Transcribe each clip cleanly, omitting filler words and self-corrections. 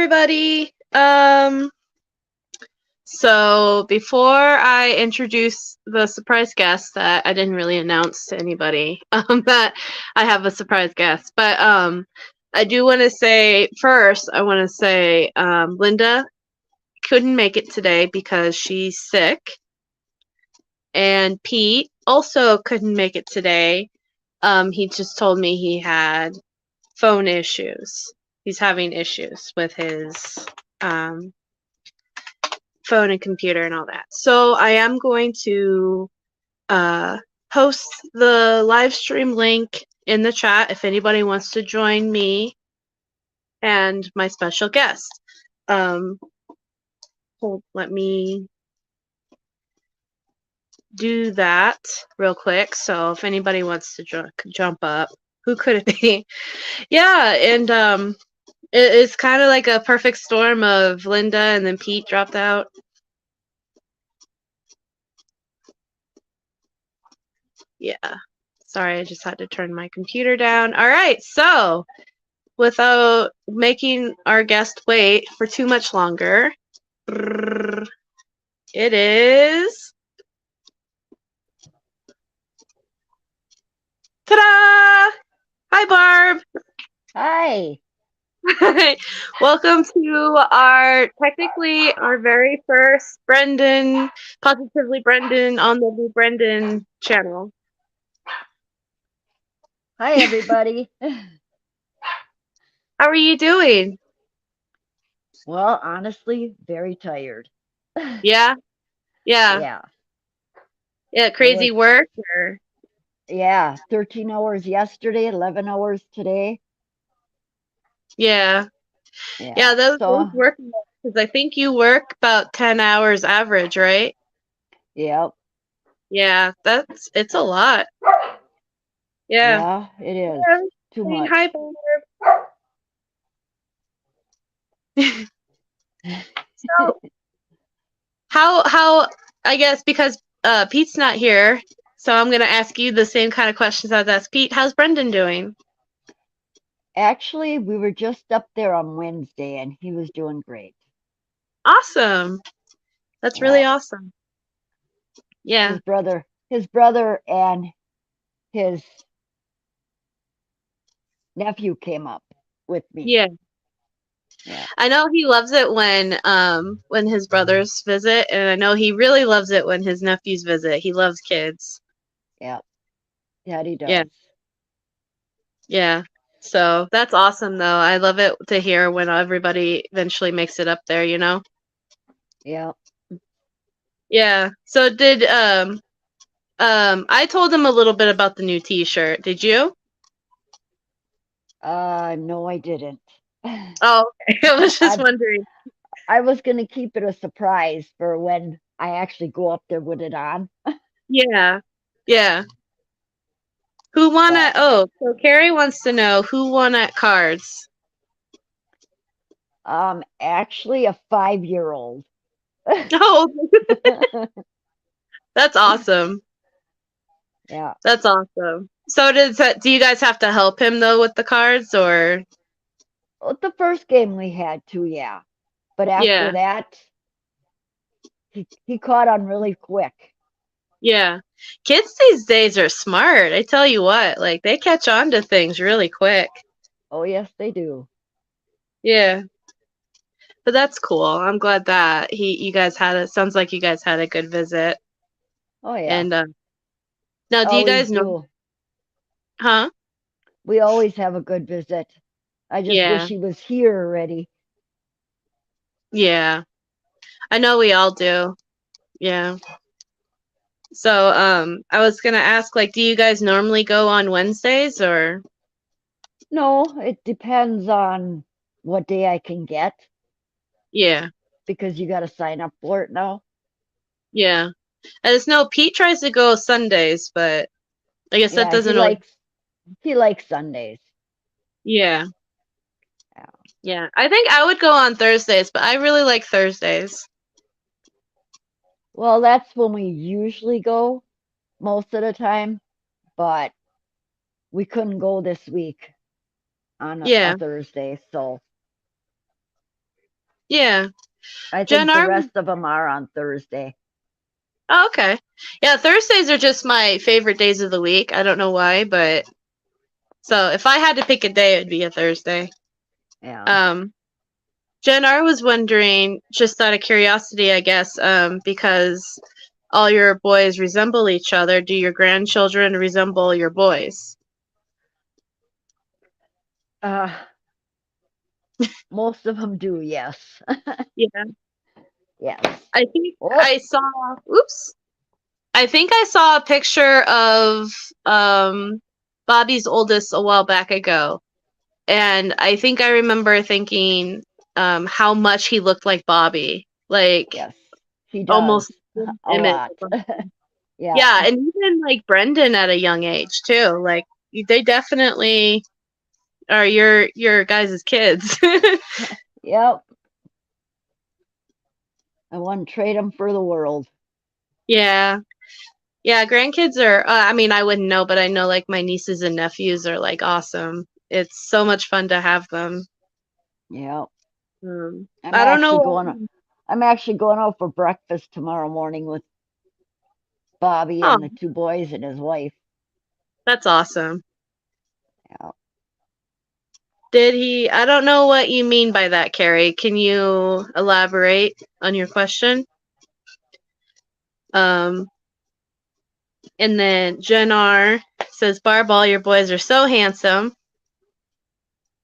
everybody. So before I introduce the surprise guest that I didn't really announce to anybody, that I have a surprise guest, but I do want to say first, Linda couldn't make it today because she's sick, and Pete also couldn't make it today. He just told me he had phone issues. He's having issues with his phone and computer and all that. So I am going to post the live stream link in the chat if anybody wants to join me and my special guest. Let me do that real quick. So if anybody wants to jump up, who could it be? Yeah, and it's kind of like a perfect storm of Linda and then Pete dropped out. Yeah. Sorry, I just had to turn my computer down. All right, so without making our guest wait for too much longer, it is... Ta-da! Hi, Barb. Hi. Welcome to our very first Positively Brendan on the Blue Brendan channel. Hi, everybody. How are you doing? Well, honestly, very tired. Yeah? Yeah. Yeah, crazy work? Or... Yeah, 13 hours yesterday, 11 hours today. Yeah, those work, because I think you work about 10 hours average, right? Yep. Yeah, it's a lot. Yeah, it is. Too much. Hi, Barb. So, how, I guess because Pete's not here, so I'm going to ask you the same kind of questions I was asked Pete. How's Brendan doing? Actually, we were just up there on Wednesday, and he was doing great. Awesome. That's really awesome. Yeah. His brother and his nephew came up with me. Yeah. I know he loves it when his brothers visit, and I know he really loves it when his nephews visit. He loves kids. Yeah. Yeah, he does. Yeah. So that's awesome, though. I love it to hear when everybody eventually makes it up there, you know? Yeah. Yeah. So did I told him a little bit about the new T-shirt. Did you? No, I didn't. Oh, okay. I was just wondering. I was going to keep it a surprise for when I actually go up there with it on. Yeah. Yeah. Who won at... Oh, so Carrie wants to know who won at cards. Actually a 5-year-old. Oh. That's awesome. Yeah. That's awesome. So do you guys have to help him though with the cards, or? Well, the first game we had to, yeah. But after that, he caught on really quick. Yeah. Kids these days are smart. I tell you what, like they catch on to things really quick. Oh, yes, they do. Yeah. But that's cool. I'm glad that sounds like you guys had a good visit. Oh, yeah. And now do you guys know? Huh? We always have a good visit. I just wish he was here already. Yeah. I know we all do. Yeah. So, I was gonna ask, like, do you guys normally go on Wednesdays, or? No, it depends on what day I can get. Yeah. Because you got to sign up for it now. Yeah. I just know Pete tries to go Sundays, but I guess that doesn't he likes Sundays. Yeah. Yeah. I think I would go on Thursdays, but I really like Thursdays. Well, that's when we usually go most of the time, but we couldn't go this week on a Thursday, so Yeah. I Jen think the R. rest of them are on Thursday. Oh, okay. Yeah, Thursdays are just my favorite days of the week. I don't know why, but so if I had to pick a day, it would be a Thursday. Yeah. Jen R. was wondering, just out of curiosity, I guess, because all your boys resemble each other, do your grandchildren resemble your boys? Most of them do, yes. Yeah. Yes. I think Oh, I think I saw a picture of Bobby's oldest a while back ago. And I think I remember thinking how much he looked like Bobby. Like yes, he does almost a image. lot. Yeah. Yeah, and even like Brendan at a young age too. Like they definitely are your guys' kids. Yep. I wouldn't trade them for the world. Yeah. Yeah, grandkids are I mean, I wouldn't know, but I know like my nieces and nephews are like awesome. It's so much fun to have them. Yep. I don't know. I'm actually going out for breakfast tomorrow morning with Bobby Oh, and the two boys and his wife. that's awesome. Yeah. Did he? I don't know what you mean by that, Carrie. Can you elaborate on your question? And then Jen R says, Barb, all your boys are so handsome.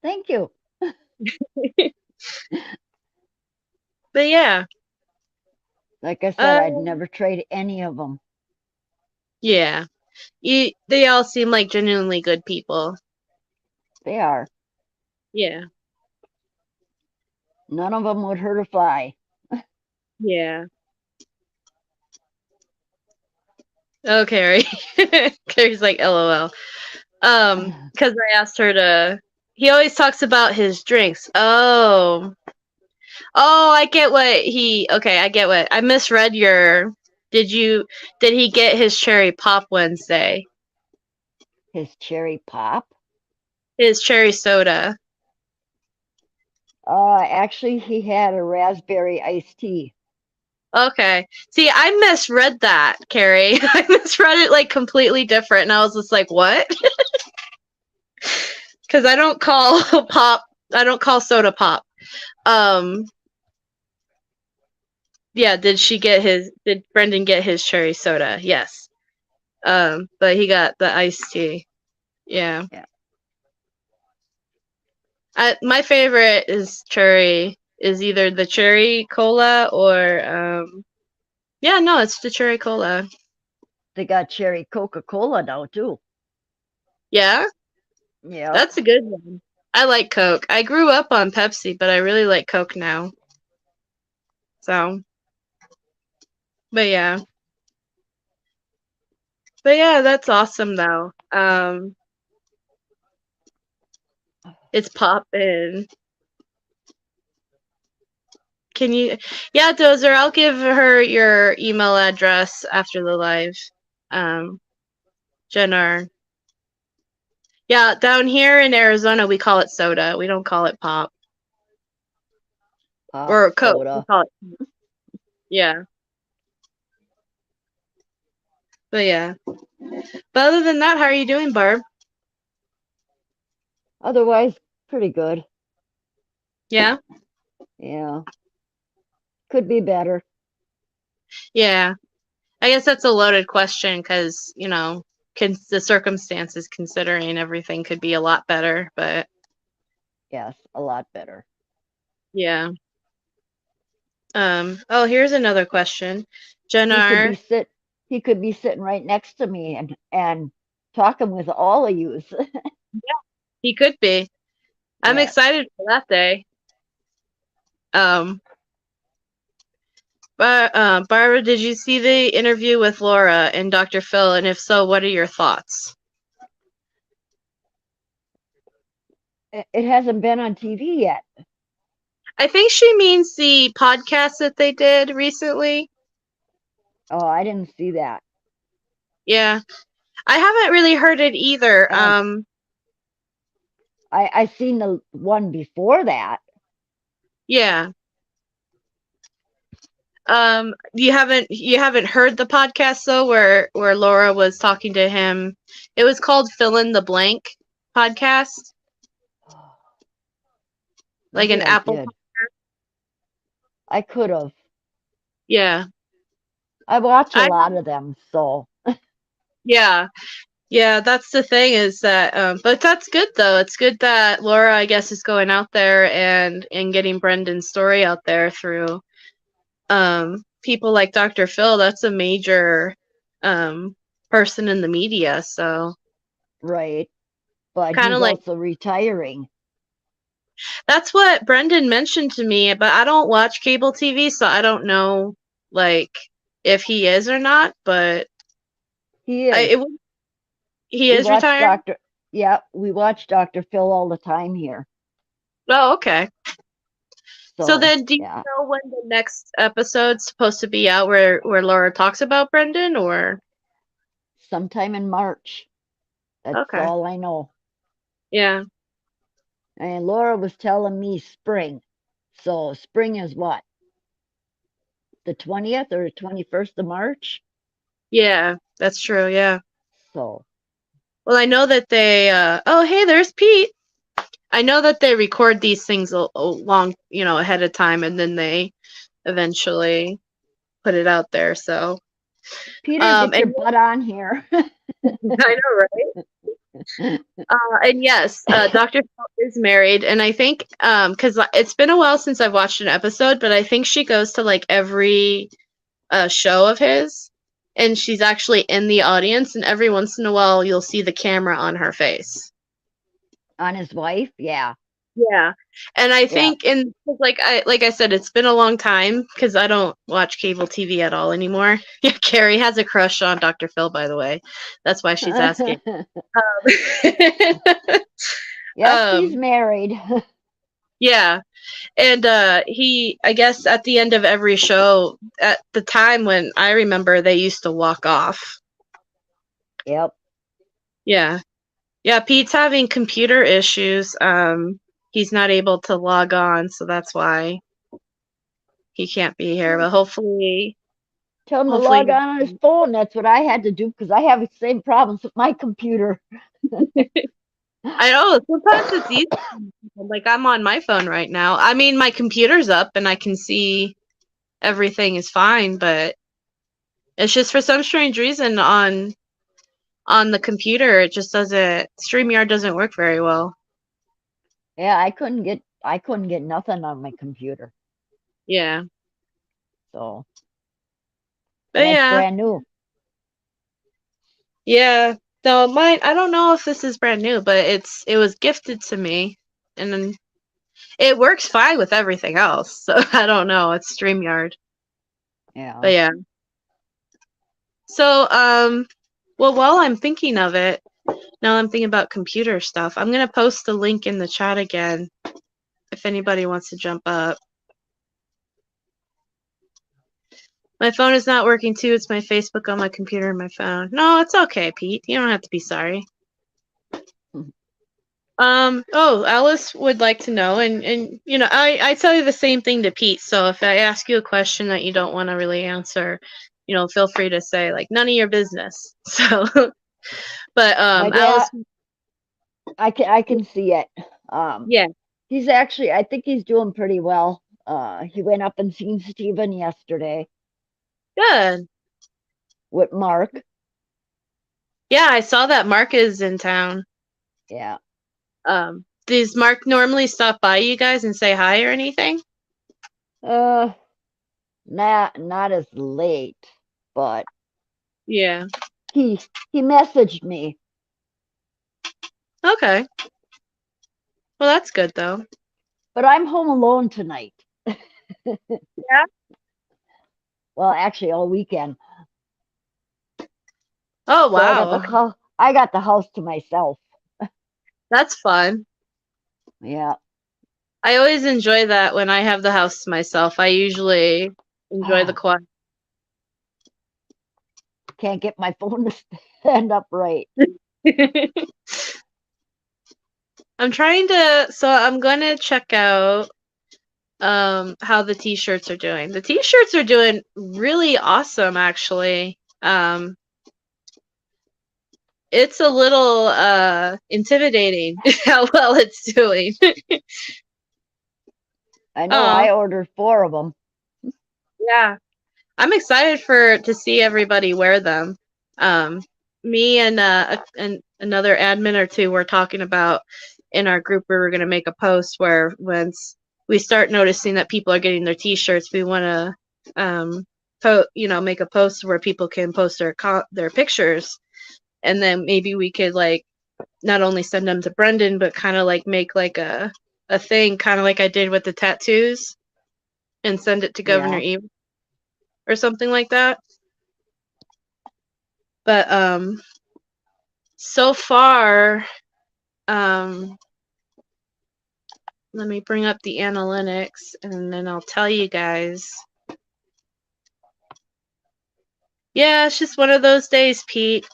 Thank you. But yeah. Like I said, I'd never trade any of them. Yeah. They all seem like genuinely good people. They are. Yeah. None of them would hurt a fly. Yeah. Oh, Carrie. Carrie's like, LOL. Because I asked her to. He always talks about his drinks. Oh, I get what he. Okay, I get what I misread your. Did he get his cherry pop Wednesday? His cherry pop? His cherry soda. Actually, he had a raspberry iced tea. Okay. See, I misread that, Carrie. I misread it like completely different, and I was just like, what? Because I don't call soda pop. Yeah, did Brendan get his cherry soda? Yes. But he got the iced tea. Yeah. My favorite is either the cherry cola or yeah, no, it's the cherry cola. They got cherry Coca-Cola now too. Yeah? Yeah. That's a good one. I like Coke. I grew up on Pepsi, but I really like Coke now. So, but yeah. But yeah, that's awesome though. It's poppin'. Can you? Yeah, Dozer, I'll give her your email address after the live. Jenner. Yeah, down here in Arizona, we call it soda. We don't call it pop. Or Coke. Soda. We call it. Yeah. But yeah. But other than that, how are you doing, Barb? Otherwise, pretty good. Yeah? Yeah. Could be better. Yeah. I guess that's a loaded question because, the circumstances considering everything could be a lot better, but. Yes, a lot better. Yeah. Here's another question. Jenner. He could be sitting right next to me and talking with all of you. Yeah, he could be. I'm excited for that day. But Barbara, did you see the interview with Laura and Dr. Phil? And if so, what are your thoughts? It hasn't been on TV yet. I think she means the podcast that they did recently. Oh, I didn't see that. Yeah. I haven't really heard it either. I seen the one before that. Yeah. You haven't heard the podcast though, where Laura was talking to him. It was called Fill in the Blank podcast, like Maybe an I Apple. did. I could have. Yeah, I watch a I lot of them, so yeah. Yeah, that's the thing is that, but that's good though. It's good that Laura, I guess, is going out there and getting Brendan's story out there through people like Dr. Phil. That's a major person in the media, so right. But kind he's of like also retiring. that's what Brendan mentioned to me. But I don't watch cable TV, so I don't know like if he is or not. But He is. he We is watch retired. we watch Dr. Phil all the time here. Oh, okay. So So then, do you yeah, know when the next episode's supposed to be out where Laura talks about Brendan or? sometime in March. That's Okay. all I know. Yeah. And Laura was telling me spring. So spring is what? The 20th or 21st of March? Yeah, that's true. Yeah. So Well, I know that they, oh, hey, there's Pete. I know that they record these things a long, ahead of time and then they eventually put it out there. So, Peter, get your and butt on here. I know, right? And yes, Dr. Phil is married, and I think because it's been a while since I've watched an episode, but I think she goes to like every show of his, and she's actually in the audience, and every once in a while you'll see the camera on her face. On his wife? Yeah. Yeah, and I Yeah. think like I said, it's been a long time because I don't watch cable TV at all anymore. Yeah, Carrie has a crush on Dr. Phil, by the way. That's why she's asking. Yes, he's Um, married. yeah, and I guess at the end of every show, at the time when I remember, they used to walk off. Yep. Yeah. Yeah, Pete's having computer issues. He's not able to log on, so that's why he can't be here. But hopefully, Tell him to hopefully, log on his phone. That's what I had to do because I have the same problems with my computer. I know sometimes it's easy. Like I'm on my phone right now. I mean, my computer's up and I can see everything is fine, but it's just for some strange reason on the computer it just doesn't. StreamYard doesn't work very well. Yeah, I couldn't get nothing on my computer. Yeah. So But and it's yeah. brand new. Yeah. No, mine. I don't know if this is brand new, but it was gifted to me, and then it works fine with everything else. So I don't know. It's StreamYard. Yeah. But yeah. So well, while I'm thinking of it, now I'm thinking about computer stuff. I'm gonna post the link in the chat again if anybody wants to jump up. My phone is not working too. It's my Facebook on my computer and my phone. No, it's okay, Pete. You don't have to be sorry. Oh, Alice would like to know, and I tell you the same thing to Pete. So if I ask you a question that you don't want to really answer, feel free to say like none of your business. So, but My Alice, dad, I can see it. yeah, He's actually, I think he's doing pretty well. He went up and seen Stephen yesterday good. with Mark. Yeah, I saw that Mark is in town. Yeah. Does Mark normally stop by you guys and say hi or anything? Not as late, but Yeah. he messaged me. Okay. Well, that's good though. But I'm home alone tonight. Yeah. Well, actually, all weekend. Oh, So wow. I got the house to myself. That's fun. Yeah. I always enjoy that when I have the house to myself. I usually enjoy the quiet. Can't get my phone to stand up right. I'm going to check out how the t-shirts are doing. The t-shirts are doing really awesome, actually. It's a little intimidating how well it's doing. I know. Oh, I ordered 4 of them. yeah. I'm excited to see everybody wear them. Me and another admin or two were talking about in our group we were going to make a post where once we start noticing that people are getting their t-shirts, we want to make a post where people can post their pictures, and then maybe we could like not only send them to Brendan but kind of like make like a thing kind of like I did with the tattoos and send it to Governor Yeah. Evers or something like that. But so far, let me bring up the analytics and then I'll tell you guys. Yeah, it's just one of those days, Pete.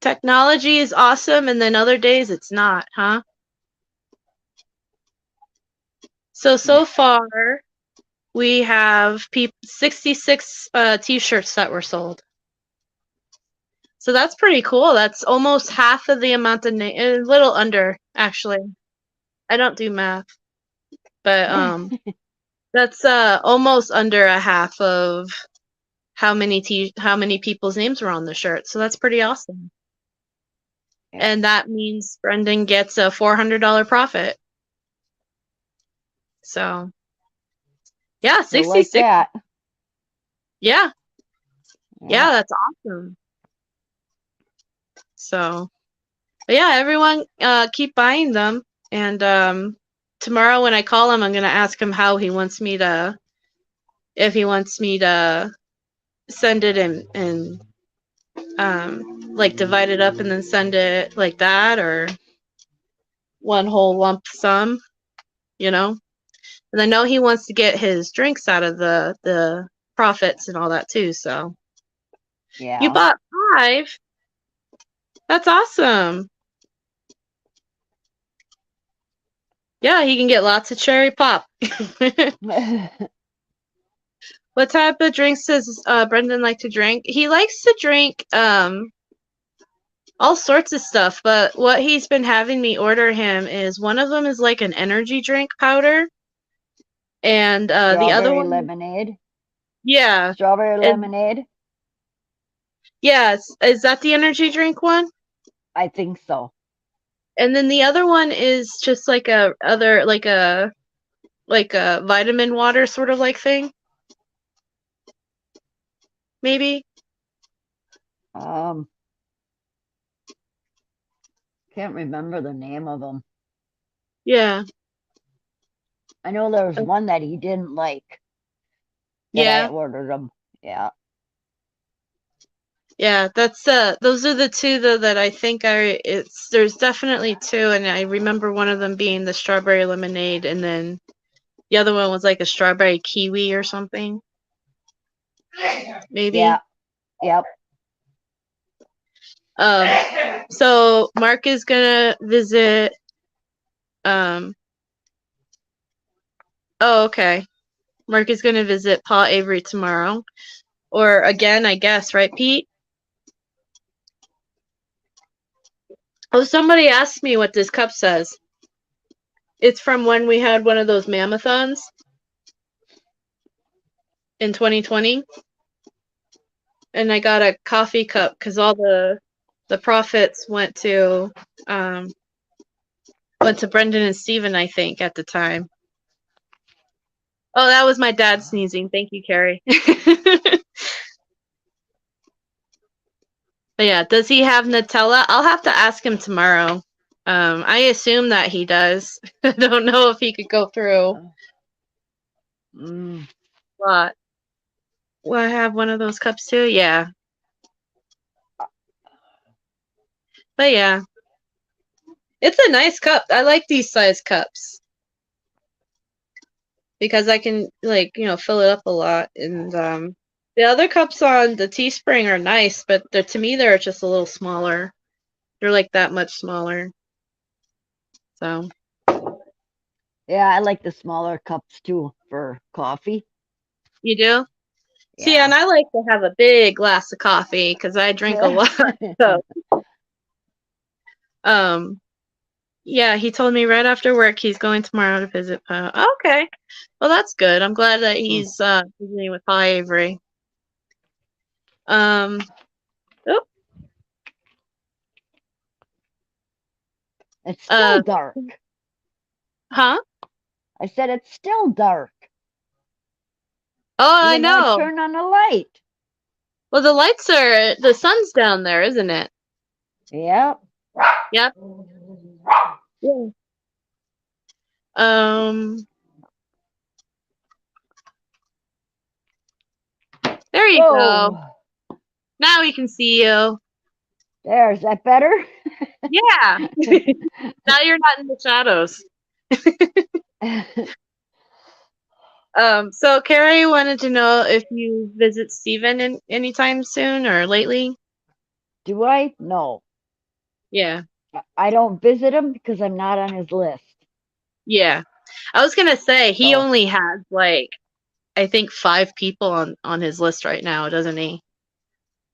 Technology is awesome, and then other days it's not, huh? So far, we have 66 t-shirts that were sold. So that's pretty cool. That's almost half of the amount of a little under, actually. I don't do math, but that's almost under a half of how many people's names were on the shirt. So that's pretty awesome. Yeah. And that means Brendan gets a $400 profit. So yeah, 66. Like that. Yeah. Yeah, that's awesome. So, but yeah, everyone keep buying them. And tomorrow when I call him, I'm going to ask him if he wants me to send it and like divide it up and then send it like that, or one whole lump sum, And I know he wants to get his drinks out of the profits and all that too. So Yeah. You bought 5? That's awesome. Yeah, he can get lots of cherry pop. What type of drinks does Brendan like to drink? He likes to drink all sorts of stuff, but what he's been having me order him is one of them is like an energy drink powder, and the other Strawberry one, lemonade. yeah, Strawberry and lemonade. yes, is that the energy drink one? I think so. And then the other one is just like a vitamin water sort of like thing. Maybe. Can't remember the name of them. Yeah. I know there was one that he didn't like. Yeah. I ordered them. Yeah. Yeah, that's those are the two though that I think there's definitely 2, and I remember one of them being the strawberry lemonade, and then the other one was like a strawberry kiwi or something. Maybe. Yeah. Yep. So Mark is gonna visit oh, okay. Mark is gonna visit Paul Avery tomorrow. Or again, I guess, right, Pete? Oh, somebody asked me what this cup says. It's from when we had one of those mammothons in 2020. And I got a coffee cup because all the profits went to Brendan and Steven, I think, at the time. Oh, that was my dad sneezing. Thank you, Carrie. But yeah, does he have Nutella? I'll have to ask him tomorrow. I assume that he does. I don't know if he could go through. What? Will I have one of those cups too? Yeah. But yeah. It's a nice cup. I like these size cups. Because I can, fill it up a lot. And the other cups on the Teespring are nice, but to me, they're just a little smaller. They're like that much smaller. So. Yeah, I like the smaller cups too for coffee. You do? See, Yeah. and I like to have a big glass of coffee because I drink a lot. So, um, yeah, he told me right after work he's going tomorrow to visit Po. Okay. Well, that's good. I'm glad that he's visiting with Pa Avery. Oh, It's still dark. huh? I said it's still dark. Oh, I Even though I know. turned on the light. Well, the sun's down there, isn't it? Yep. Yep. Yeah. There you go. Whoa. Now we can see you. Is that better? Yeah. Now you're not in the shadows. So Carrie wanted to know if you visit Steven anytime soon or lately. Do I? No. Yeah. I don't visit him because I'm not on his list. Yeah. I was gonna say he So only has like I think 5 people on his list right now, doesn't he?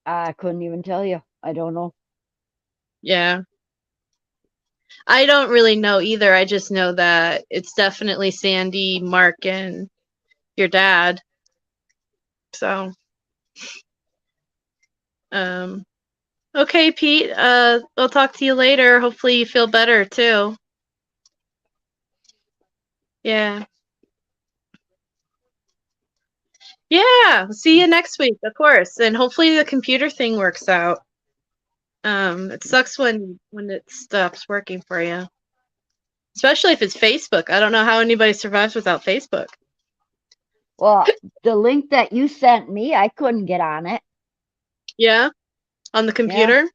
I couldn't even tell you. I don't know. Yeah. I don't really know either. I just know that it's definitely Sandy, Mark, and your dad. So, okay, Pete. I'll talk to you later. Hopefully you feel better too. Yeah. Yeah. See you next week, of course. And hopefully the computer thing works out. It sucks when it stops working for you. Especially if it's Facebook. I don't know how anybody survives without Facebook. Well, the link that you sent me, I couldn't get on it. Yeah? On the computer?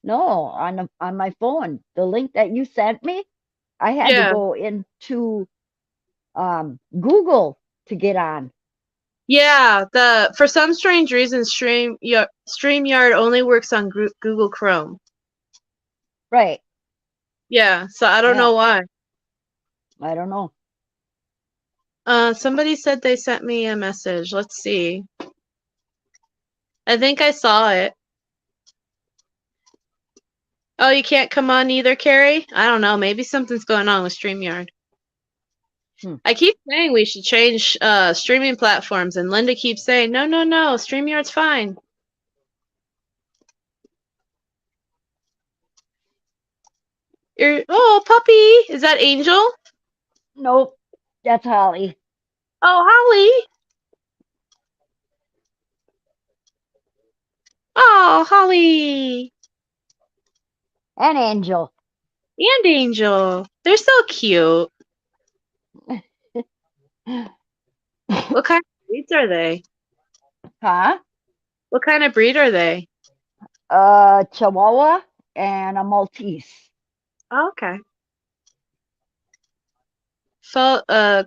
No, on my phone. The link that you sent me, I had to Yeah. go into Google to get on. Yeah, for some strange reason StreamYard only works on Google Chrome. Right. Yeah, so I don't Yeah. know why. I don't know. Somebody said they sent me a message. Let's see. I think I saw it. Oh, you can't come on either, Carrie? I don't know. Maybe something's going on with StreamYard. I keep saying we should change streaming platforms, and Linda keeps saying, no, StreamYard's fine. Oh, puppy! Is that Angel? Nope. That's Holly. Oh, Holly! Oh, Holly! And Angel. And Angel. They're so cute. What kind of breeds are they? Huh? What kind of breed are they? Chihuahua and a Maltese. Oh, okay.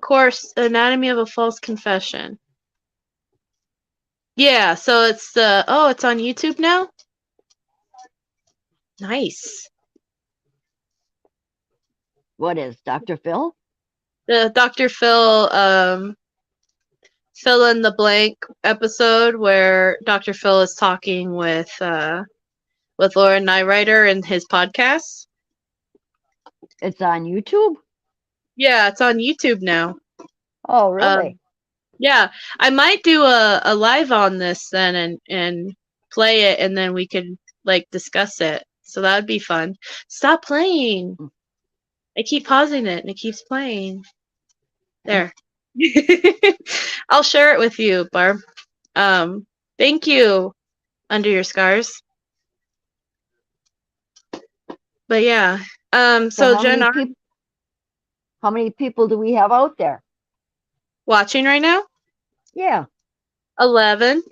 Course Anatomy of a False Confession. Yeah, so it's it's on YouTube now? Nice. What is Dr. Phil? The Dr. Phil fill in the blank episode where Dr. Phil is talking with Laura Nyrider in his podcast. It's on YouTube? Yeah, it's on YouTube now. Oh, really? Yeah, I might do a live on this then and play it, and then we could like discuss it. So that would be fun. Stop playing. I keep pausing it and it keeps playing. There. I'll share it with you, Barb. Thank you, Under Your Scars. But yeah. So how Jen, how many people do we have out there? watching right now? Yeah. 11.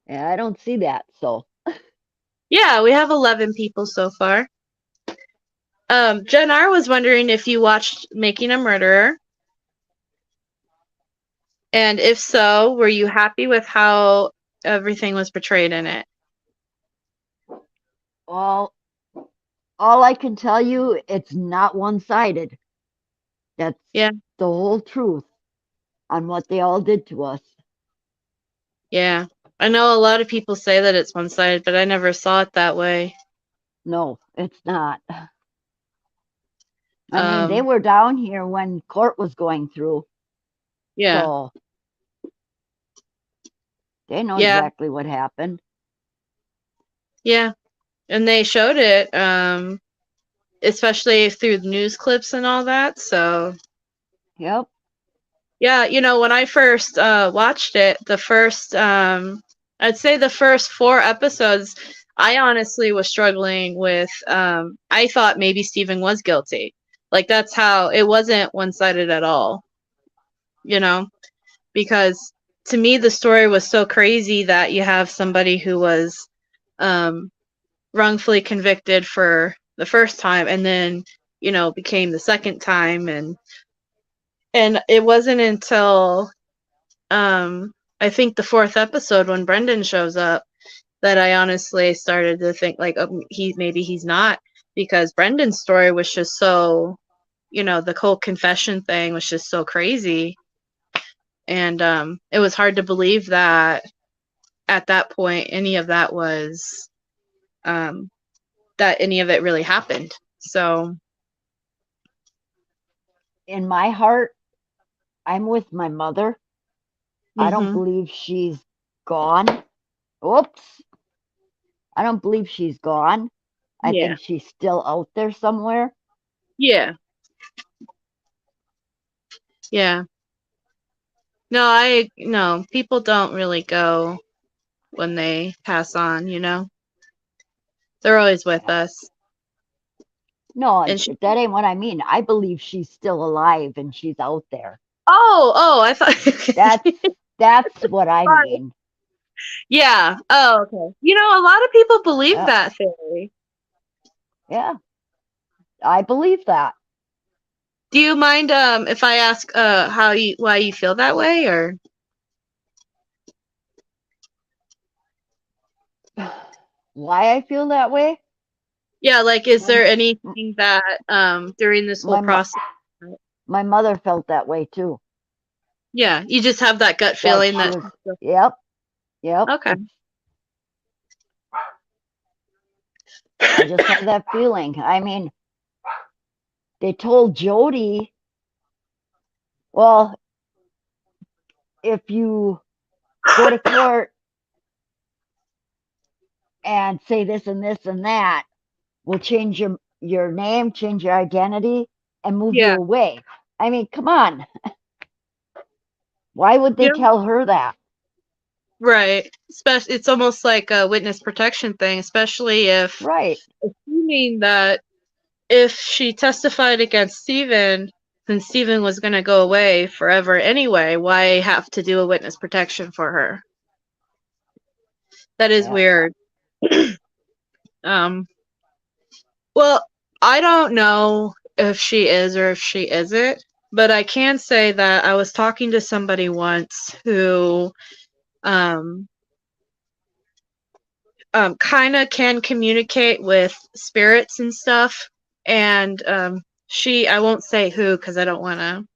Yeah, I don't see that, so. Yeah, we have 11 people so far. Jen R was wondering if you watched Making a Murderer. And if so, were you happy with how everything was portrayed in it? Well, all I can tell you, it's not one-sided. That's Yeah. the whole truth on what they all did to us. Yeah. I know a lot of people say that it's one-sided, but I never saw it that way. No, it's not. I mean, they were down here when court was going through. Yeah. So they know Yeah. exactly what happened. Yeah. And they showed it, especially through the news clips and all that. So, Yep. yeah, when I first watched it, I'd say the first 4 episodes, I honestly was struggling with, I thought maybe Steven was guilty. Like, that's how, it wasn't one-sided at all, because to me, the story was so crazy that you have somebody who was wrongfully convicted for the first time and then, became the second time. And it wasn't until I think the 4th episode when Brendan shows up that I honestly started to think like, oh, maybe he's not, because Brendan's story was just so, the whole confession thing was just so crazy. And it was hard to believe that at that point any of that was that any of it really happened. So In my heart, I'm with my mother. I don't mhm. believe she's gone. Oops. I don't believe she's gone. I Yeah. think she's still out there somewhere. Yeah. Yeah. No, people don't really go when they pass on, They're always with us. No, And she, that ain't what I mean. I believe she's still alive and she's out there. I thought That's what I Sorry. mean. Yeah. Oh, okay. A lot of people believe Yep. that theory. Yeah. I believe that. Do you mind if I ask why you feel that way, or Why I feel that way? yeah, like is there anything that during this whole process? My mother felt that way too. Yeah, you just have that gut feeling that. Yep. Okay. I just have that feeling. I mean, they told Jody, well, if you go to court and say this and this and that, we'll change your name, change your identity, and move you away. I mean, come on. Why would they tell her that? Right. It's almost like a witness protection thing, especially if assuming that if she testified against Steven, then Steven was going to go away forever anyway. Why have to do a witness protection for her? That is weird. Well, I don't know if she is or if she isn't, but I can say that I was talking to somebody once who kind of can communicate with spirits and stuff, and I won't say who because I don't want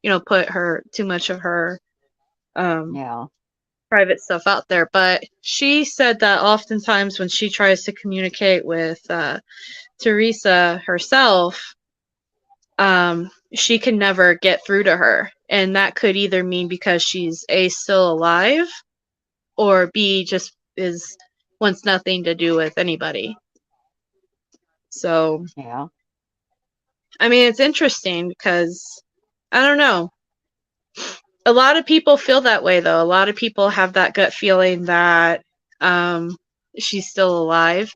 to put her too much of her private stuff out there, but she said that oftentimes when she tries to communicate with Teresa herself, she can never get through to her, and that could either mean because she's A, still alive, or B, just wants nothing to do with anybody. So I mean, it's interesting because I don't know, a lot of people feel that way though. A lot of people have that gut feeling that she's still alive,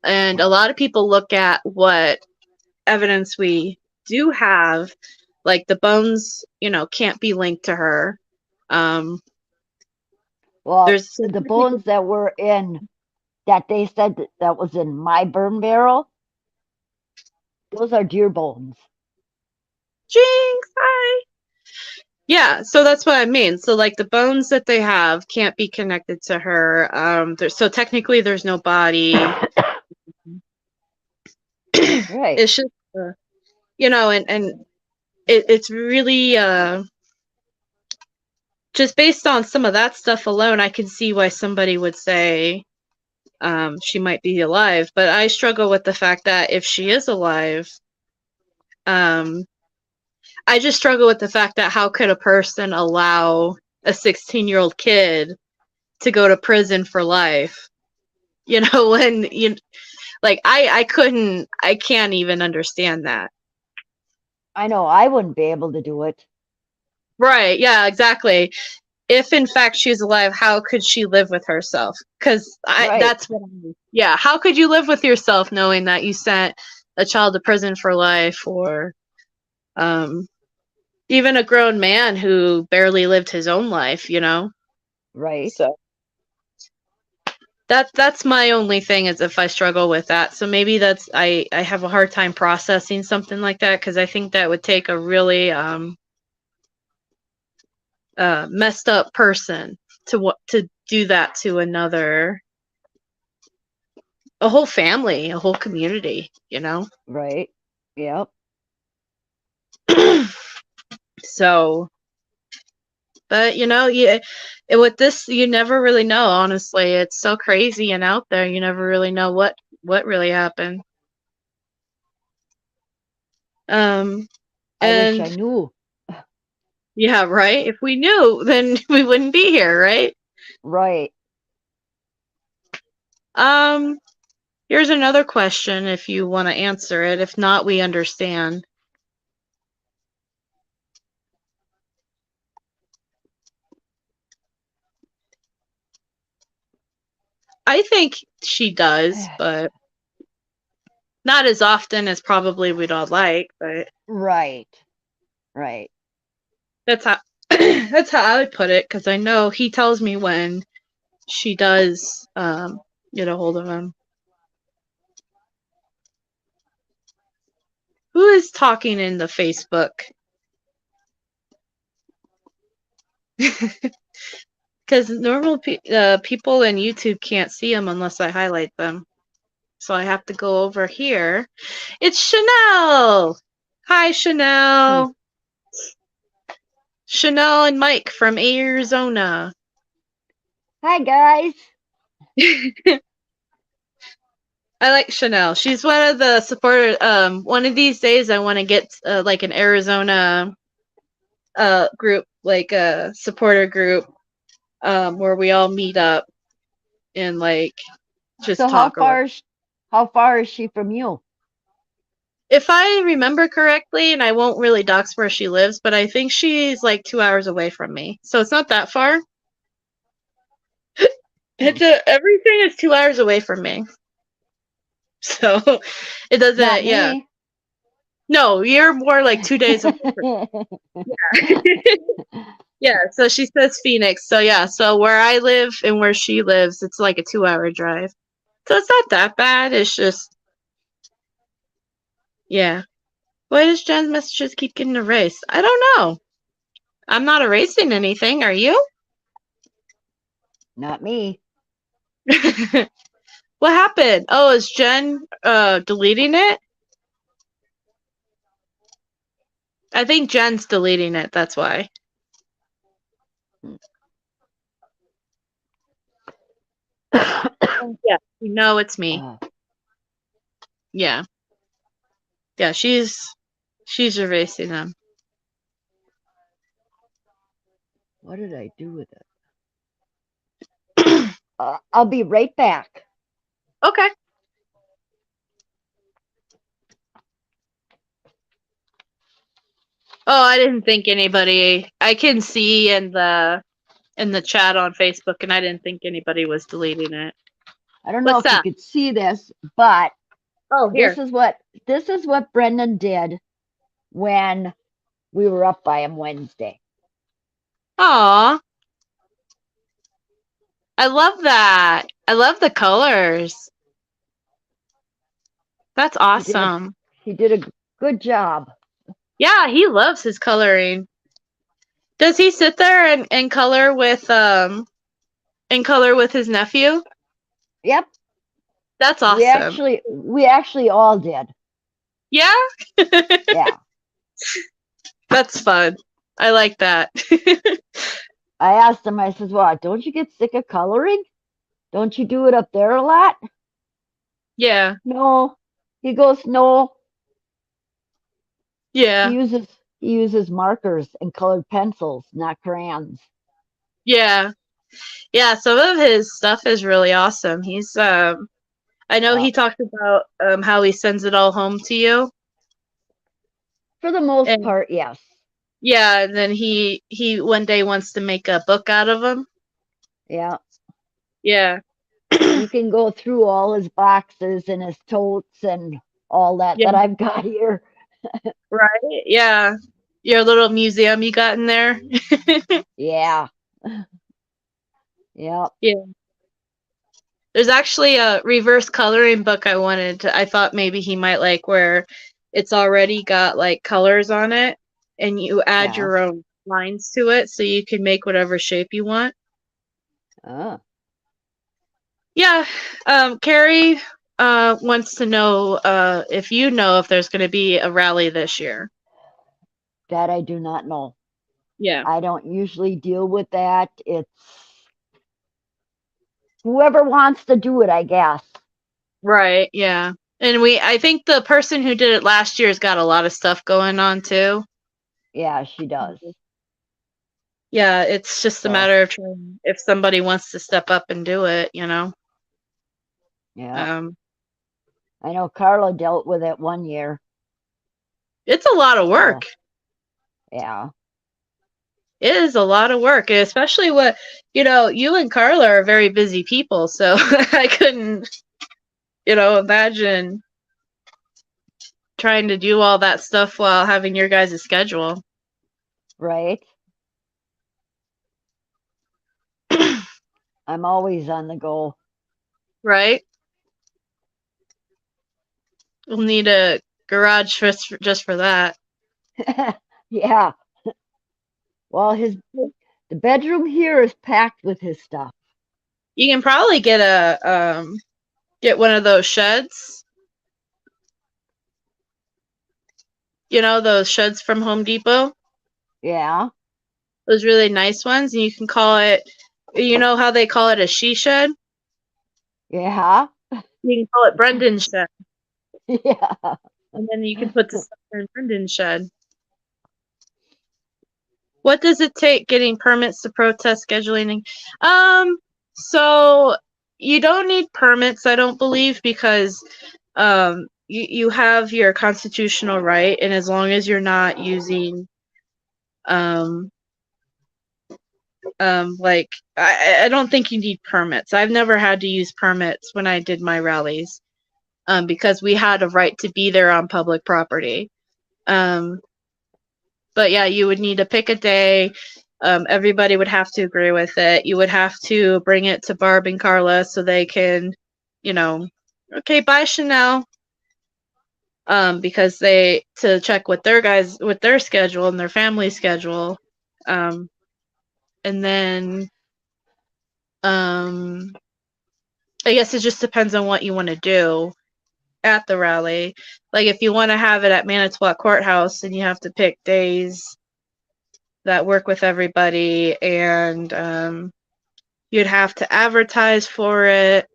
and a lot of people look at what evidence we do have, like the bones can't be linked to her. Well, there's the bones that were in that they said that was in my burn barrel. Those are deer bones. Jinx, hi. Yeah, so that's what I mean. So like the bones that they have can't be connected to her. So technically there's no body. Right. It's just, and it's really just based on some of that stuff alone, I can see why somebody would say she might be alive. But I struggle with the fact that if she is alive, I just struggle with the fact that how could a person allow a 16-year-old kid to go to prison for life? When I can't even understand that. I know I wouldn't be able to do it. Right, yeah, exactly. If in fact she's alive, how could she live with herself? Because that's what I mean. Yeah, how could you live with yourself knowing that you sent a child to prison for life, or even a grown man who barely lived his own life, Right. So that's my only thing, is if I struggle with that. So maybe that's I have a hard time processing something like that, because I think that would take a really messed up person to do that to a whole family, a whole community, Right. Yep. So, but with this, you never really know. Honestly, it's so crazy and out there. You never really know what really happened. I wish I knew. Yeah, right. If we knew, then we wouldn't be here, right? Right. Here's another question if you want to answer it. If not, we understand. I think she does, but not as often as probably we'd all like, but right. Right. That's how that's how I would put it, because I know he tells me when she does get a hold of him. Who is talking in the Facebook? Because normal people in YouTube can't see them unless I highlight them. So I have to go over here. It's Chanel! Hi, Chanel! Chanel and Mike from Arizona. Hi, guys. I like Chanel. She's one of the supporters. One of these days, I want to get like an Arizona group, like a supporter group, where we all meet up and just So talk. how far is she from you? If I remember correctly, and I won't really dox where she lives, but I think she's like 2 hours away from me, so it's not that far. Everything is 2 hours away from me, so it doesn't. Not me. Yeah. No, you're more like 2 days away from me. Yeah. Yeah, so she says Phoenix. So yeah, so where I live and where she lives, it's like a 2-hour drive. So it's not that bad. It's just, yeah. Why does Jen's messages keep getting erased? I don't know. I'm not erasing anything. Are you? Not me. What happened? Oh, is Jen deleting it? I think Jen's deleting it. That's why. Yeah, it's me. Yeah. Yeah, she's erasing them. What did I do with it? I'll be right back. Okay. Oh, I didn't think anybody. I can see in the chat on Facebook, and I didn't think anybody was deleting it. I don't know if you could see this, but here. This is what Brendan did when we were up by him Wednesday. Aw. I love that. I love the colors. That's awesome. He did a good job. Yeah, he loves his coloring. Does he sit there and color with his nephew? Yep. That's awesome. We actually all did. Yeah, Yeah. that's fun. I like that. I asked him, I says, "What, don't you get sick of coloring? Don't you do it up there a lot?" Yeah, No. He goes, "No." He yeah, uses he uses markers and colored pencils, not crayons. yeah, yeah. Some of his stuff is really awesome. I know Yeah. he talked about how he sends it all home to you, For the most and part, yes. yeah, and then he one day wants to make a book out of them. Yeah. Yeah, You can go through all his boxes and his totes and all that yeah, that I've got here. right. Yeah, your little museum you got in there. Yeah. Yeah. Yeah. There's actually a reverse coloring book I thought maybe he might like where it's already got like colors on it and you add Yeah. your own lines to it so you can make whatever shape you want. Oh, Yeah. Carrie wants to know if you know if there's going to be a rally this year. that I do not know. Yeah. I don't usually deal with that. It's whoever wants to do it, I guess. Right. Yeah. And I think the person who did it last year's got a lot of stuff going on too. Yeah, she does. Yeah, it's just a So, matter of trying if somebody wants to step up and do it, you know. yeah. Um, I know Carla dealt with it one year. it's a lot of So, work. yeah. It is a lot of work, especially you and Carla are very busy people, so I couldn't, imagine trying to do all that stuff while having your guys' schedule. Right? I'm always on the go. Right? We'll need a garage just for that. Yeah. Well, the bedroom here is packed with his stuff. You can probably get one of those sheds. You know, those sheds from Home Depot? Yeah. Those really nice ones, and you can call it, you know how they call it a she shed? Yeah. You can call it Brendan's shed, Yeah. and then you can put the stuff in Brendan's shed. What does it take getting permits to protest scheduling? So you don't need permits, I don't believe, because you have your constitutional right, and as long as you're not using um like I don't think you need permits. I've never had to use permits when I did my rallies, because we had a right to be there on public property. But yeah, you would need to pick a day. Everybody would have to agree with it. You would have to bring it to Barb and Carla so they can, okay, bye Chanel. Because they to check with their schedule and their family schedule. And then um I guess it just depends on what you want to do at the rally. Like if you want to have it at Manitowoc Courthouse, then you have to pick days that work with everybody, and you'd have to advertise for it,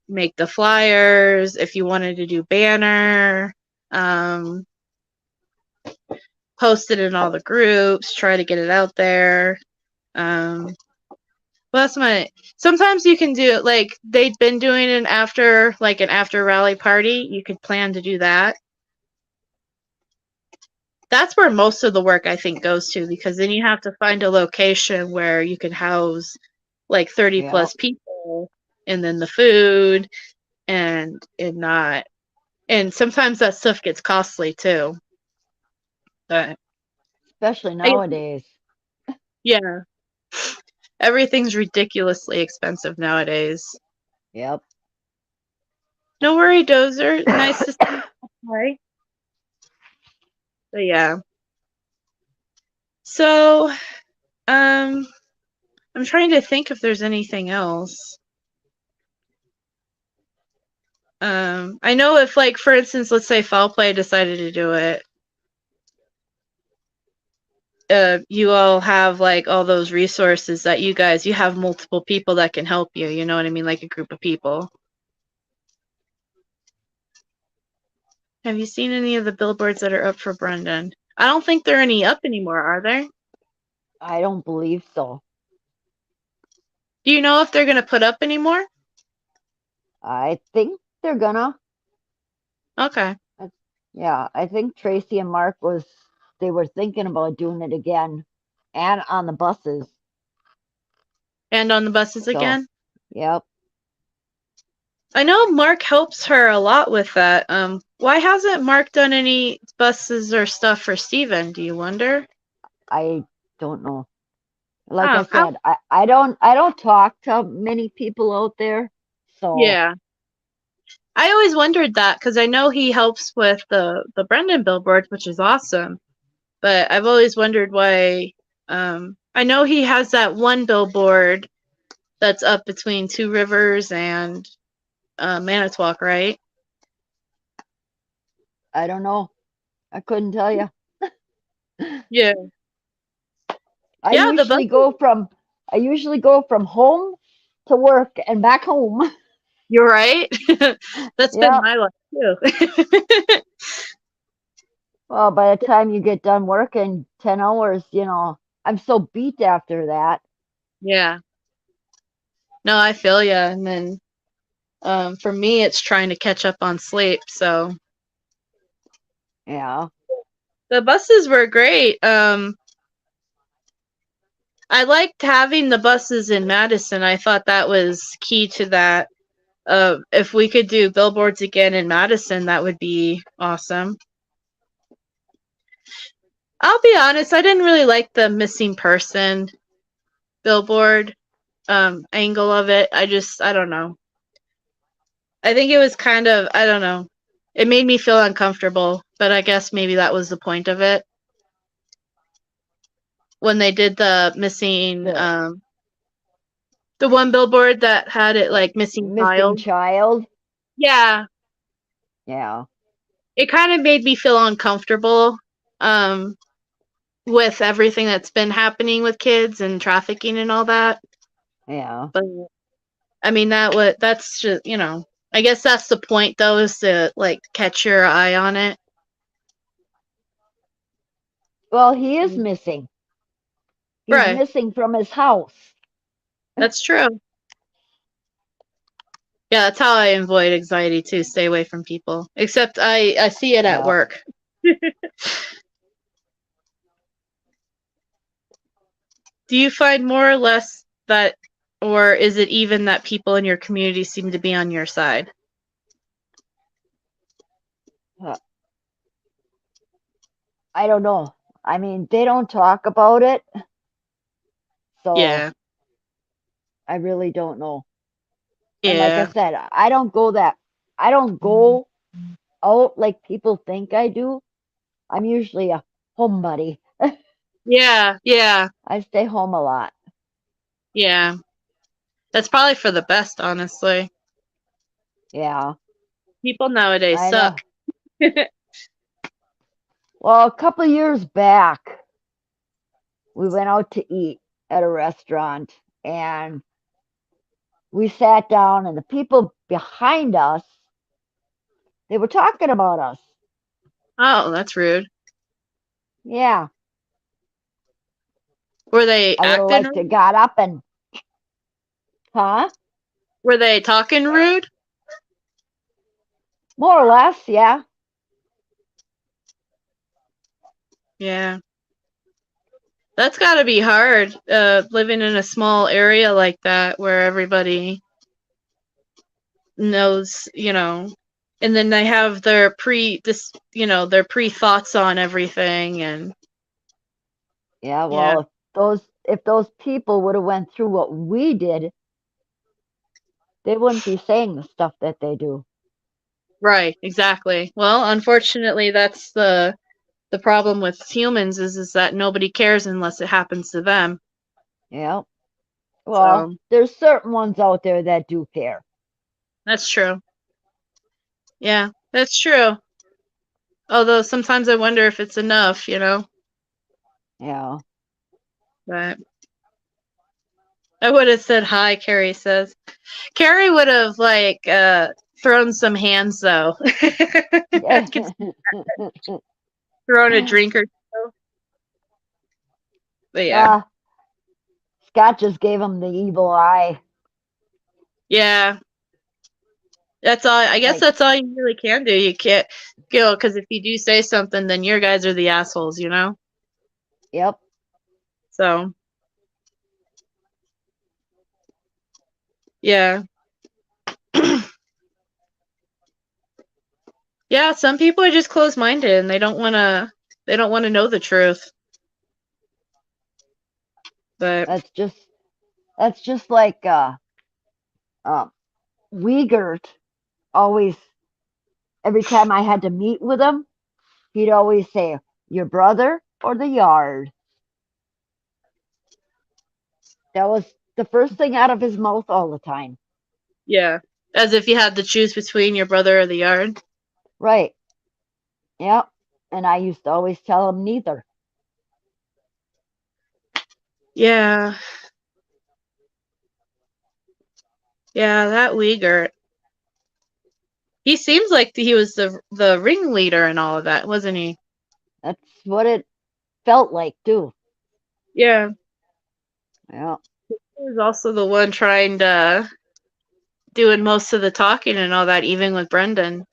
make the flyers if you wanted to do banner, um, post it in all the groups, try to get it out there. Well, sometimes you can do like they've been doing an after rally party. You could plan to do that. That's where most of the work I think goes to, because then you have to find a location where you can house like 30 Yeah. plus people, and then the food and not, and sometimes that stuff gets costly too. But Especially I, nowadays. yeah, everything's ridiculously expensive nowadays. Yep. No worry, Dozer. Nice to see you. Hi. But yeah. So, I'm trying to think if there's anything else. I know if, like, for instance, let's say foul play decided to do it, you all have, like, all those resources that you have multiple people that can help you, you know what I mean? Like a group of people. Have you seen any of the billboards that are up for Brendan? I don't think there are any up anymore, are there? I don't believe so. Do you know if they're going to put up anymore? I think they're gonna. Okay. Yeah, I think Tracy and Mark they were thinking about doing it again and on the buses. And on the buses again? Yep. I know Mark helps her a lot with that. Why hasn't Mark done any buses or stuff for Steven? Do you wonder? I don't know. Like I said, I don't talk to many people out there. So yeah. I always wondered that because I know he helps with the Brendan billboards, which is awesome. But I've always wondered why. I know he has that one billboard that's up between Two Rivers and Manitowoc, right? I don't know. I couldn't tell you. Yeah. I usually go from home to work and back home. You're right. That's been my life too. Well, by the time you get done working 10 hours, I'm so beat after that. Yeah. No, I feel you. And then for me, it's trying to catch up on sleep. So yeah, the buses were great. I liked having the buses in Madison. I thought that was key to that. If we could do billboards again in Madison, that would be awesome. I'll be honest, I didn't really like the missing person billboard angle of it. I don't know. I think it was kind of, I don't know. It made me feel uncomfortable, but I guess maybe that was the point of it. When they did the missing, the one billboard that had it like missing child. Yeah. Yeah. It kind of made me feel uncomfortable with everything that's been happening with kids and trafficking and all that. Yeah. But I mean, that's just, I guess that's the point though, is to like catch your eye on it. Well, he is missing. He's missing from his house. That's true. Yeah, that's how I avoid anxiety too. Stay away from people. Except I see it at work. Do you find more or less that, or is it even that people in your community seem to be on your side? I don't know. I mean, they don't talk about it. So yeah. I really don't know. Yeah. And like I said, I don't go out like people think I do. I'm usually a homebody. Yeah, yeah. I stay home a lot. Yeah. That's probably for the best, honestly. Yeah. People nowadays suck. Well, a couple of years back, we went out to eat at a restaurant and we sat down and the people behind us, they were talking about us. Oh, that's rude. Yeah. Were they I would have liked to got up and, Were they talking rude? More or less, yeah. Yeah. That's got to be hard, living in a small area like that where everybody knows, and then they have their pre-thoughts on everything. And yeah, well, if those people would have went through what we did, they wouldn't be saying the stuff that they do. Right, exactly. Well, unfortunately, that's the problem with humans is that nobody cares unless it happens to them. Yeah. Well, there's certain ones out there that do care. That's true. Yeah, that's true. Although sometimes I wonder if it's enough, you know. Yeah. But I would have said hi, Carrie says. Carrie would have like thrown some hands though. I could thrown a drink or so. But yeah. Scott just gave him the evil eye. Yeah. That's all. I guess Like, that's all you really can do. You can't, because if you do say something, then your guys are the assholes, you know. yep. So, yeah, yeah. Some people are just closed-minded and they don't want to. They don't want to know the truth. But That's just like Wiegert always. Every time I had to meet with him, he'd always say, "Your brother or the yard." That was the first thing out of his mouth all the time. yeah, as if you had to choose between your brother or the yard. Right. Yep. And I used to always tell him neither. Yeah, yeah. That Uyghur. He seems like he was the ringleader and all of that, wasn't he? That's what it felt like, too. Yeah. Yeah. He was also the one trying to doing most of the talking and all that, even with Brendan.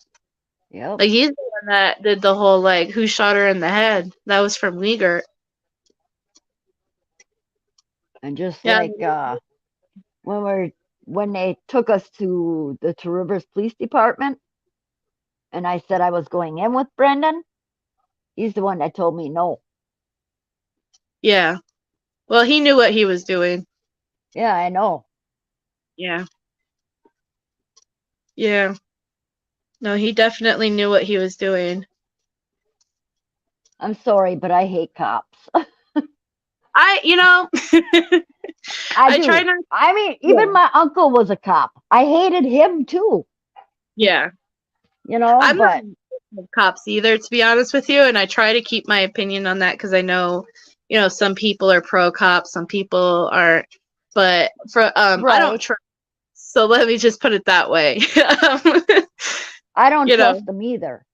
Yep. Like he's the one that did the whole like who shot her in the head. That was from Uyghur. And just Yeah. like when they took us to the Two Rivers Police Department, and I said I was going in with Brendan, he's the one that told me no. Yeah. Well, he knew what he was doing. Yeah, I know. Yeah. Yeah. No, he definitely knew what he was doing. I'm sorry, but I hate cops. You know, I I try do. not. I mean, Yeah. even my uncle was a cop. I hated him too, Yeah. I'm not but of cops either, to be honest with you, and I try to keep my opinion on that because I know, some people are pro cops, some people aren't. But for I don't right. trust. So let me just put it that way. I don't you know. trust them either.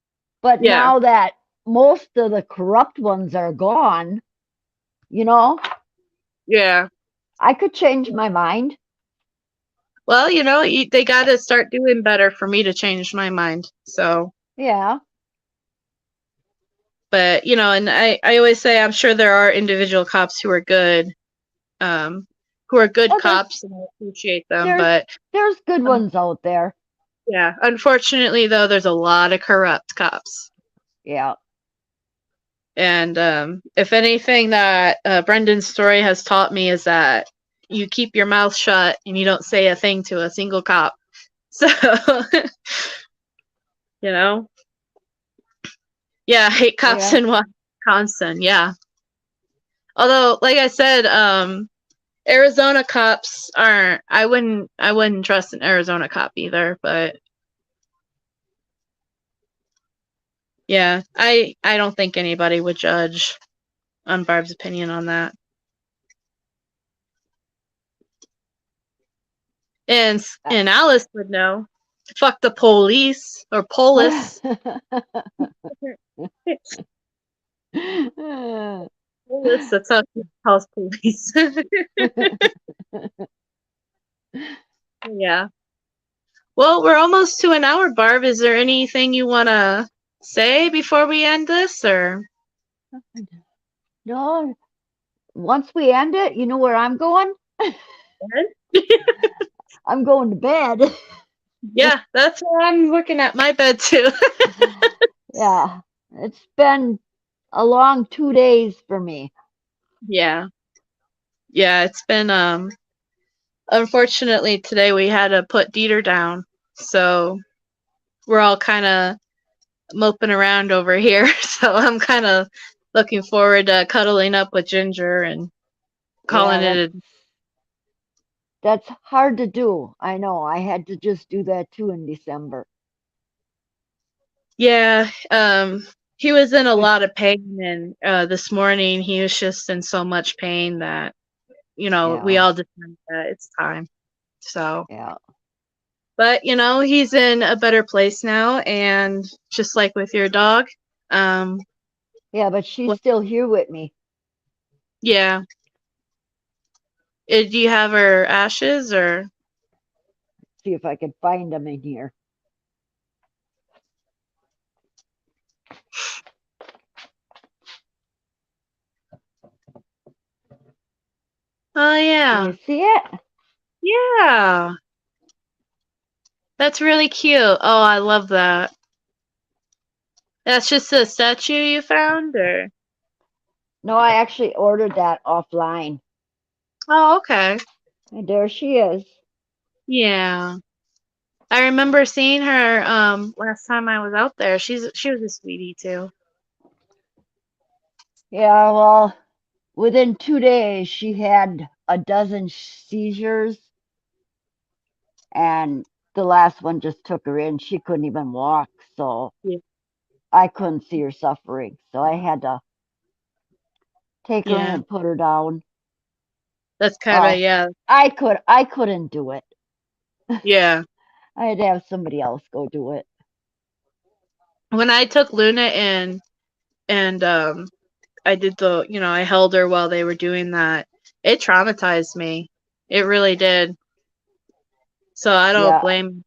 But Yeah. now that most of the corrupt ones are gone, you know, Yeah. I could change my mind. Well, they got to start doing better for me to change my mind. So, Yeah. but and I always say I'm sure there are individual cops who are good Oh, cops, and I appreciate them. there's But there's good ones out there. yeah, unfortunately, though, there's a lot of corrupt cops. Yeah. And if anything that Brendan's story has taught me is that you keep your mouth shut and you don't say a thing to a single cop. So, you know, yeah, hate cops Yeah. in Wisconsin. Yeah. Although, like I said, Arizona cops aren't. I wouldn't trust an Arizona cop either. But yeah, I don't think anybody would judge on Barb's opinion on that. And Alice would know. Fuck the police or polis. Polis, that's how she calls police. Yeah. Well, we're almost to an hour, Barb. Is there anything you want to say before we end this, or? No, once we end it, you know where I'm going? I'm going to bed. Yeah, that's what I'm looking at my bed too. Yeah, it's been a long 2 days for me. Yeah. Yeah, it's been unfortunately today we had to put Dieter down. So we're all kind of moping around over here. So I'm kind of looking forward to cuddling up with Ginger and calling Yeah, it that's hard to do. I know. I had to just do that too in December. Yeah, he was in a lot of pain, and this morning he was just in so much pain that, we Yeah, all decided that it's time. So, yeah, but he's in a better place now, and just like with your dog, um, yeah. But she's well, still here with me. yeah. Do you have her ashes or? See if I can find them in here. Oh Can yeah, you see it? yeah. That's really cute. Oh, I love that. That's just a statue you found, or? No, I actually ordered that offline. Oh, okay. And there she is. Yeah. I remember seeing her last time I was out there. She was a sweetie too. Yeah, well, within 2 days, she had a dozen seizures, and the last one just took her in. She couldn't even walk, so Yeah. I couldn't see her suffering. So I had to take her in Yeah. and put her down. That's kind of Well, yeah. I couldn't do it. Yeah. I had to have somebody else go do it. When I took Luna in and I did I held her while they were doing that. It traumatized me. It really did. So I don't Yeah, blame.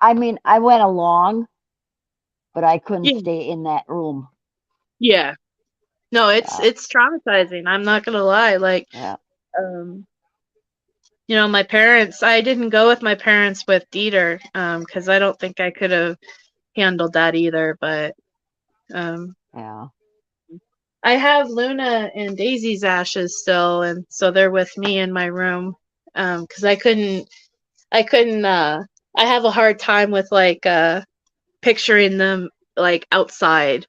I mean, I went along, but I couldn't Yeah. stay in that room. Yeah. No, it's Yeah, it's traumatizing. I'm not going to lie. Like yeah, um my parents, I didn't go with my parents with Dieter, because I don't think I could have handled that either. But um, yeah. I have Luna and Daisy's ashes still, and so they're with me in my room. Because I couldn't. I have a hard time with like picturing them like outside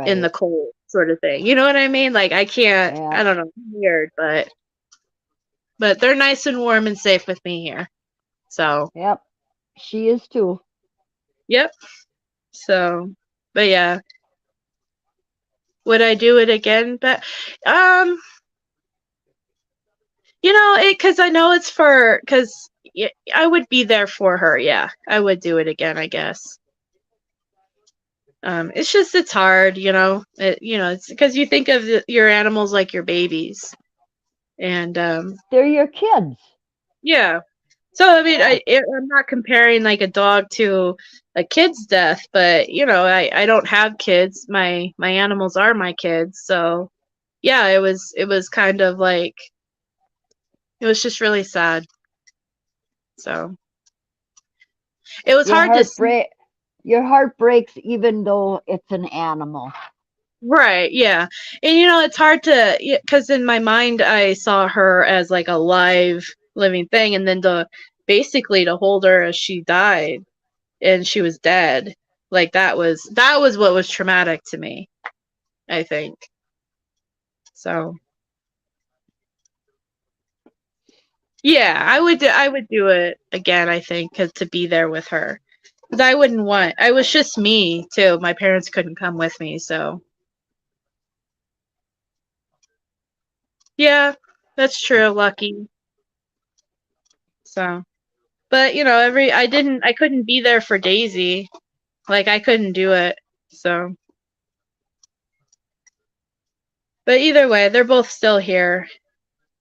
in the Right. cold sort of thing. You know what I mean? Like I can't. Yeah, I don't know. Weird, but they're nice and warm and safe with me here. So yep. She is too. yep. So, but yeah, would I do it again? But, um, because I know it's because I would be there for her. Yeah, I would do it again, I guess. It's just it's hard, it's because you think of your animals like your babies, and They're your kids. yeah. So I mean, Yeah, I'm not comparing like a dog to a kid's death, but I don't have kids. My animals are my kids, so yeah, it was kind of like it was just really sad. So it was your hard to heart see. break. Your heart breaks even though it's an animal. Right, yeah. And it's hard to because in my mind I saw her as like a live living thing, and then to basically to hold her as she died and she was dead. Like that was what was traumatic to me, I think. So yeah, I would do it again, I think, cause to be there with her. 'Cause I was just me too. My parents couldn't come with me, so yeah, that's true, lucky. So, but I couldn't be there for Daisy. Like I couldn't do it. So, but either way, they're both still here.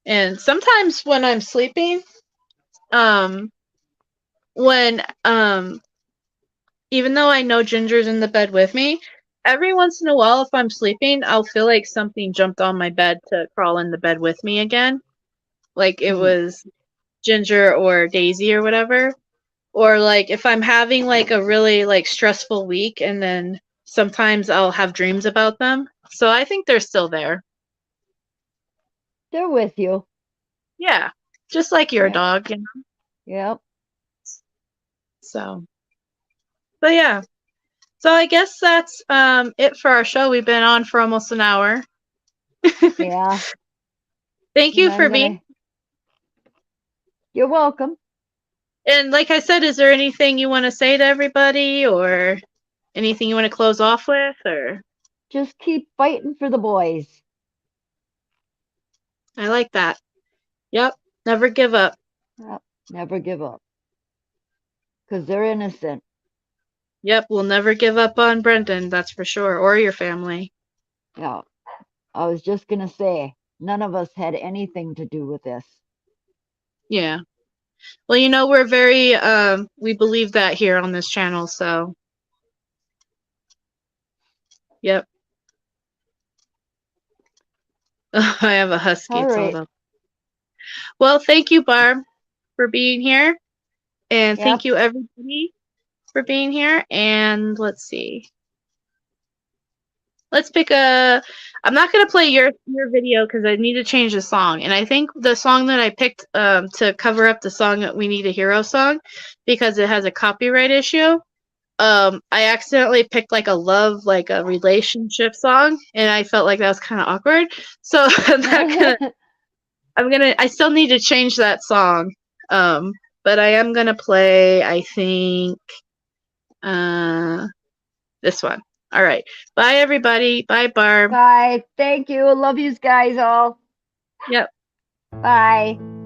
And sometimes when I'm sleeping, um, when even though I know Ginger's in the bed with me, every once in a while, if I'm sleeping, I'll feel like something jumped on my bed to crawl in the bed with me again. Like it Hmm. was Ginger or Daisy or whatever. Or like if I'm having like a really like stressful week, and then sometimes I'll have dreams about them. So I think they're still there. They're with you. Yeah. Just like your Yeah, dog. yep, So, but yeah. So I guess that's it for our show. We've been on for almost an hour. yeah. Thank And you I'm for being. gonna. You're welcome. And like I said, is there anything you want to say to everybody or? anything you want to close off with, or? Just keep fighting for the boys. I like that. Yep. Never give up. Yep, never give up. Because they're innocent. Yep. We'll never give up on Brendan, that's for sure, or your family. Yeah. I was just going to say, none of us had anything to do with this. Yeah. Well, you know, we're very, we believe that here on this channel, so. Yep. I have a husky. All It's all right. about. Well, thank you, Barb, for being here. And Yep. thank you, everybody, for being here. And let's see. Let's pick a. I'm not gonna play your video because I need to change the song. And I think the song that I picked to cover up the song that We Need a Hero song, because it has a copyright issue. I accidentally picked like a love, like a relationship song, and I felt like that was kind of awkward. So I still need to change that song. But I am gonna play, I think, this one. All right. Bye, everybody. Bye, Barb. Bye. Thank you. Love you guys all. Yep. Bye.